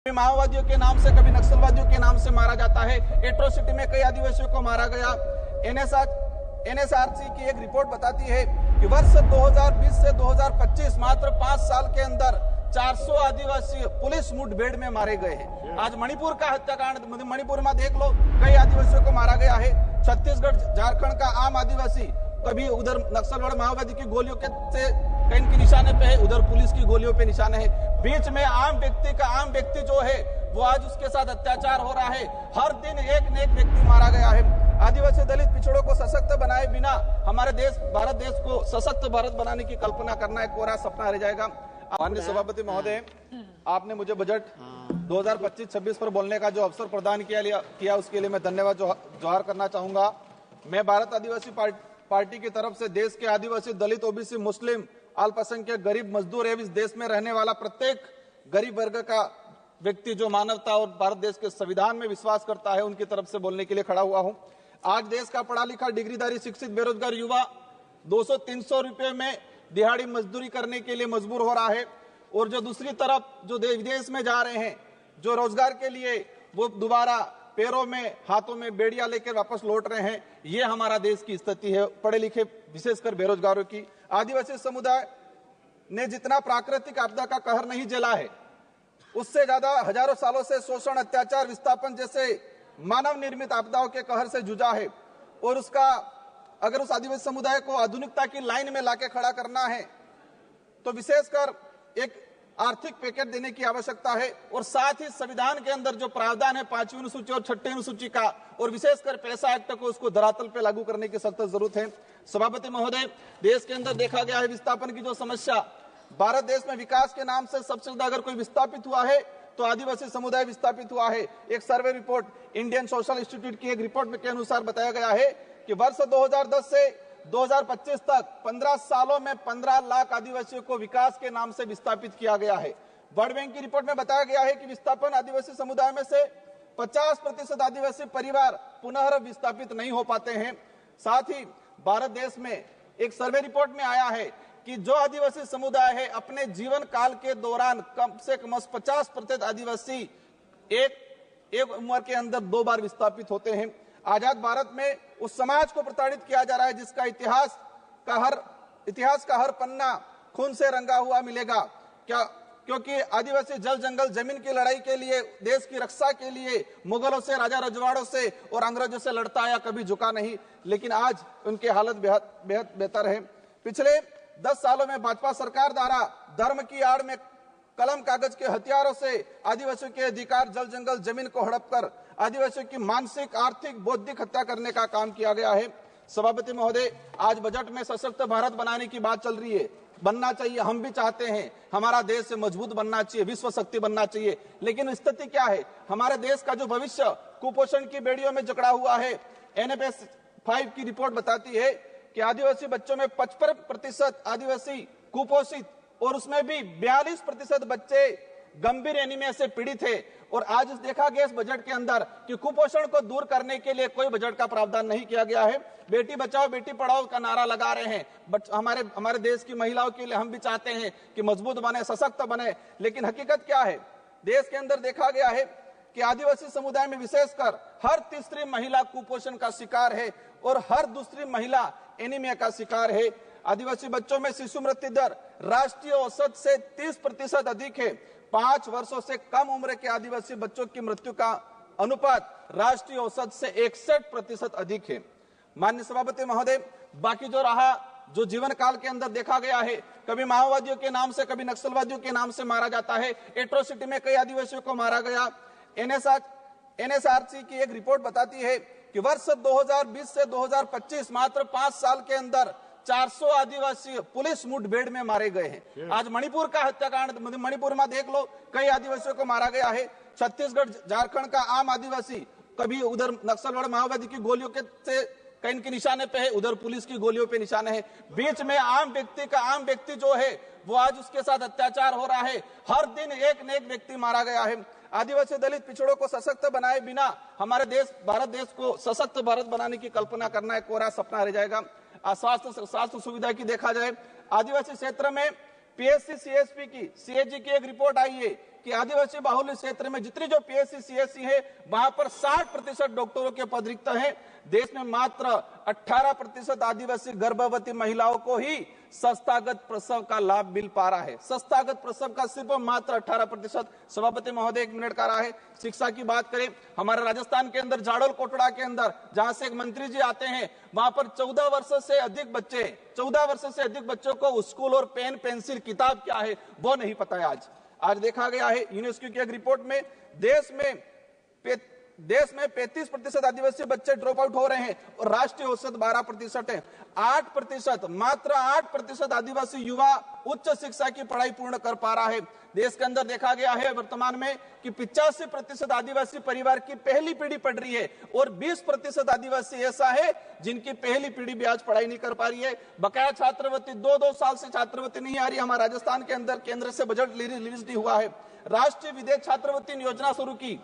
कभी माओवादियों के नाम से, कभी नक्सलवादियों के नाम से मारा जाता है। एट्रोसिटी में कई आदिवासियों को मारा गया। एनएसआरसी की एक रिपोर्ट बताती है कि वर्ष 2020 से 2025 मात्र 5 साल के अंदर 400 आदिवासी पुलिस मुठभेड़ में मारे गए हैं। आज मणिपुर का हत्याकांड, मणिपुर में देख लो, कई आदिवासियों को मारा गया है। छत्तीसगढ़, झारखंड का आम आदिवासी कभी उधर नक्सलवाद माओवादी की गोलियों के से कहीं के निशाने पे है, उधर पुलिस की गोलियों पे निशाने है। बीच में आम व्यक्ति जो है वो आज उसके साथ अत्याचार हो रहा है। हर दिन एक न एक व्यक्ति मारा गया है। आदिवासी दलित पिछड़ों को सशक्त बनाए बिना हमारे देश, भारत देश को सशक्त भारत बनाने की कल्पना करना एक कोरा सपना रह जाएगा। माननीय सभापति महोदय, आपने मुझे बजट 2025-26 पर बोलने का जो अवसर प्रदान किया उसके लिए मैं धन्यवाद जोहार करना चाहूंगा। मैं भारत आदिवासी पार्टी की तरफ से देश के आदिवासी, दलित, ओबीसी, मुस्लिम, अल्पसंख्यक, गरीब, मजदूर एवं इस देश में रहने वाला प्रत्येक गरीब वर्ग का व्यक्ति जो मानवता और भारत देश के संविधान में विश्वास करता है, उनकी तरफ से बोलने के लिए खड़ा हुआ हूं। आज देश का पढ़ा लिखा, डिग्रीधारी, शिक्षित, बेरोजगार युवा 200-300 रुपए में दिहाड़ी मजदूरी करने के लिए मजबूर हो रहा है, और जो दूसरी तरफ जो विदेश में जा रहे हैं, जो रोजगार के लिए वो दोबारा पैरों में, हाथों में बेड़ियां लेकर वापस लौट रहे हैं। ये हमारा देश की स्थिति है, पढ़े लिखे विशेषकर बेरोजगारों की। आदिवासी समुदाय ने जितना प्राकृतिक आपदा का कहर नहीं झेला है, उससे ज्यादा हजारों सालों से शोषण, अत्याचार, विस्थापन जैसे मानव निर्मित आपदाओं के कहर से जूझा है। और उसका अगर उस आदिवासी समुदाय को आधुनिकता की लाइन में लाके खड़ा करना है तो विशेषकर एक आर्थिक पैकेज देने की आवश्यकता है, और साथ ही संविधान के अंदर जो प्रावधान है 5वीं अनुसूची और 6ठी अनुसूची का, और विशेषकर पैसा एक्ट को उसको धरातल पे लागू करने की सख्त जरूरत है। सभापति महोदय, देश के अंदर देखा गया है विस्थापन की जो समस्या, भारत देश में विकास के नाम से सबसे ज्यादा अगर कोई विस्थापित हुआ है तो आदिवासी समुदाय विस्थापित हुआ है। एक survey report, Indian social institute की एक रिपोर्ट के अनुसार बताया गया है कि वर्ष 2010 से 2025 तक 15 सालों में 15 लाख आदिवासियों को विकास के नाम से विस्थापित किया गया है। वर्ल्ड बैंक की रिपोर्ट में बताया गया है कि विस्थापन आदिवासी समुदाय में से 50% आदिवासी परिवार पुनः विस्थापित नहीं हो पाते हैं। साथ ही भारत देश में एक सर्वे रिपोर्ट में आया है कि जो आदिवासी समुदाय है अपने जीवन काल के दौरान कम से कम 50% आदिवासी एक उम्र के अंदर 2 बार विस्थापित होते हैं। आजाद भारत में उस समाज को प्रताड़ित किया जा रहा है जिसका इतिहास का हर पन्ना खून से रंगा हुआ मिलेगा। क्या? क्योंकि आदिवासी जल जंगल जमीन की लड़ाई के लिए, देश की रक्षा के लिए मुगलों से, राजा रजवाड़ों से और अंग्रेजों से लड़ता आया, कभी झुका नहीं। लेकिन आज उनकी हालत बेहद बेहतर है। पिछले 10 सालों में भाजपा सरकार द्वारा धर्म की आड़ में कलम कागज के हथियारों से आदिवासियों के अधिकार, जल जंगल जमीन को हड़प कर आदिवासियों की मानसिक, आर्थिक, बौद्धिक हत्या करने का काम किया गया है। सभापति महोदय, आज बजट में सशक्त भारत बनाने की बात चल रही है। बनना चाहिए, हम भी चाहते हैं, हमारा देश से मजबूत बनना चाहिए, विश्व शक्ति बनना चाहिए। लेकिन स्थिति क्या है? हमारे देश का जो भविष्य कुपोषण की बेड़ियों में जकड़ा हुआ है। NFS 5 की रिपोर्ट बताती है कि आदिवासी बच्चों में 55% आदिवासी कुपोषित, और उसमें भी 42% बच्चे गंभीर एनीमिया से पीड़ित है। और आज देखा गया इस बजट के अंदर कि कुपोषण को दूर करने के लिए कोई बजट का प्रावधान नहीं किया गया है। बेटी बचाओ बेटी पढ़ाओ का नारा लगा रहे हैं, बट हमारे देश की महिलाओं के लिए हम भी चाहते हैं कि मजबूत बने, सशक्त बने। लेकिन हकीकत क्या है? देश के अंदर देखा गया है कि आदिवासी समुदाय में विशेषकर हर तीसरी महिला कुपोषण का शिकार है और हर दूसरी महिला एनीमिया का शिकार है। आदिवासी बच्चों में शिशु मृत्यु दर राष्ट्रीय औसत से 30% अधिक है। 5 वर्षों से कम उम्र के आदिवासी बच्चों की मृत्यु का अनुपात राष्ट्रीय औसत से 61% अधिक है। माननीय सभापति महोदय, बाकी जो रहा, जो जीवन काल के अंदर देखा गया है, कभी माओवादियों के नाम से, कभी नक्सलवादियों के नाम से मारा जाता है। एट्रोसिटी में कई आदिवासियों को मारा गया। एनएसआरसी की एक रिपोर्ट बताती है कि वर्ष 2020 से 2025 मात्र 5 साल के अंदर 400 आदिवासी पुलिस मुठभेड़ में मारे गए हैं। आज मणिपुर का हत्याकांड, मणिपुर में देख लो, कई आदिवासियों को मारा गया है। छत्तीसगढ़, झारखंड का आम आदिवासी कभी उधर नक्सलवाद माओवादी की गोलियों के से कहीं के निशाने पे है, उधर पुलिस की गोलियों पे निशाने है। बीच में आम व्यक्ति जो है वो आज उसके साथ अत्याचार हो रहा है। हर दिन एक न एक व्यक्ति मारा गया है। आदिवासी दलित पिछड़ों को सशक्त बनाए बिना हमारे देश, भारत देश को सशक्त भारत बनाने की कल्पना करना एक कोरा सपना रह जाएगा। स्वास्थ्य सुविधा की देखा जाए, आदिवासी क्षेत्र में PSC CSP की CAG की एक रिपोर्ट आई है कि आदिवासी बाहुल्य क्षेत्र में जितनी जो पीएससी सीएससी है वहां पर 60% डॉक्टरों के पद रिक्त हैं। देश में मात्र 18% आदिवासी गर्भवती महिलाओं को ही संस्थागत प्रसव का लाभ मिल पा रहा है। संस्थागत प्रसव का सिर्फ मात्र 18%। सभापति महोदय 1 मिनट का रहा है। शिक्षा की बात करें, हमारे राजस्थान के अंदर जाडोल कोटड़ा के अंदर जहां से एक मंत्री जी आते हैं, वहां पर 14 वर्ष से अधिक बच्चों को स्कूल और पेन पेंसिल किताब क्या है वो नहीं पता है। आज देखा गया है यूनेस्को की एक रिपोर्ट में देश में 35% आदिवासी बच्चे ड्रॉप आउट हो रहे हैं और राष्ट्रीय औसत 12% है। 8%, मात्र 8% आदिवासी युवा उच्च शिक्षा की पढ़ाई पूर्ण कर पा रहा है। देश के अंदर देखा गया है वर्तमान में कि 85% आदिवासी परिवार की पहली पीढ़ी पढ़ रही है और 20% आदिवासी ऐसा है जिनकी पहली पीढ़ी भी आज पढ़ाई नहीं कर पा रही है। बकाया छात्रवृत्ति 2 साल से छात्रवृत्ति नहीं आ रही। हमारे राजस्थान के अंदर केंद्र से बजट रिलीज नहीं हुआ है। राष्ट्रीय विदेश छात्रवृत्ति योजना शुरू की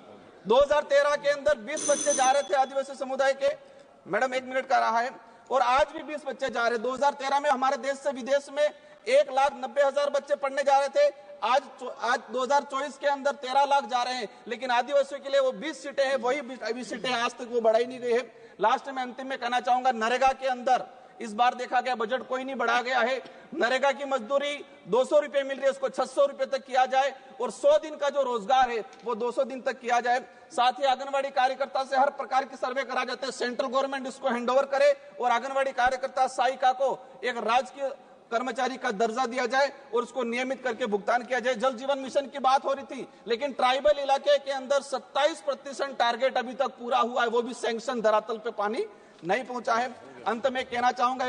2013 के अंदर 20 बच्चे जा रहे थे आदिवासी समुदाय के। मैडम 1 मिनट का रहा है और आज भी 20 बच्चे जा रहे। 2013 में हमारे देश से विदेश में 1,90,000 बच्चे पढ़ने जा रहे थे। आज 2024 के अंदर 13 लाख जा रहे हैं, लेकिन आदिवासियों के लिए वो 20 सीटें हैं, वही 20 सीटें आज तक वो बढ़ाई नहीं गई है। लास्ट में अंतिम में कहना चाहूंगा, नरेगा के अंदर इस बार देखा गया बजट कोई नहीं बढ़ा गया है। नरेगा की मजदूरी 200 रुपए मिल रही है, उसको 600 रुपए तक किया जाए और 100 दिन का जो रोजगार है वो 200 दिन तक किया जाए। साथ ही आंगनवाड़ी कार्यकर्ता से हर प्रकार की सर्वे करा जाते हैं, सेंट्रल गवर्नमेंट इसको हैंडओवर करे और आंगनवाड़ी कार्यकर्ता सहायिका को एक राजकीय कर्मचारी का दर्जा दिया जाए और उसको नियमित करके भुगतान किया जाए। जल जीवन मिशन की बात हो रही थी, लेकिन ट्राइबल इलाके के अंदर 27% टारगेट अभी तक पूरा हुआ है, वो भी सैंक्शन धरातल पे पानी नहीं पहुंचा है। अंत में कहना चाहूंगा,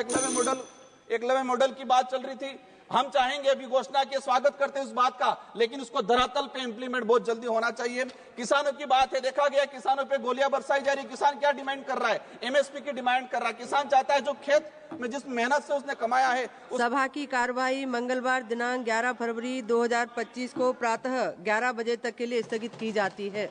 एकलव्य मॉडल की बात चल रही थी। हम चाहेंगे, अभी घोषणा के स्वागत करते हैं इस बात का, लेकिन उसको धरातल पे इंप्लीमेंट बहुत जल्दी होना चाहिए। किसानों की बात है, देखा गया किसानों पे गोलियां बरसाई जा रही। किसान क्या डिमांड कर रहा है? एमएसपी की डिमांड कर रहा है। किसान चाहता है जो खेत में जिस मेहनत से उसने कमाया है। सभा की कार्यवाही मंगलवार दिनांक 11 फरवरी 2025 को प्रातः 11 बजे तक के लिए स्थगित की जाती है।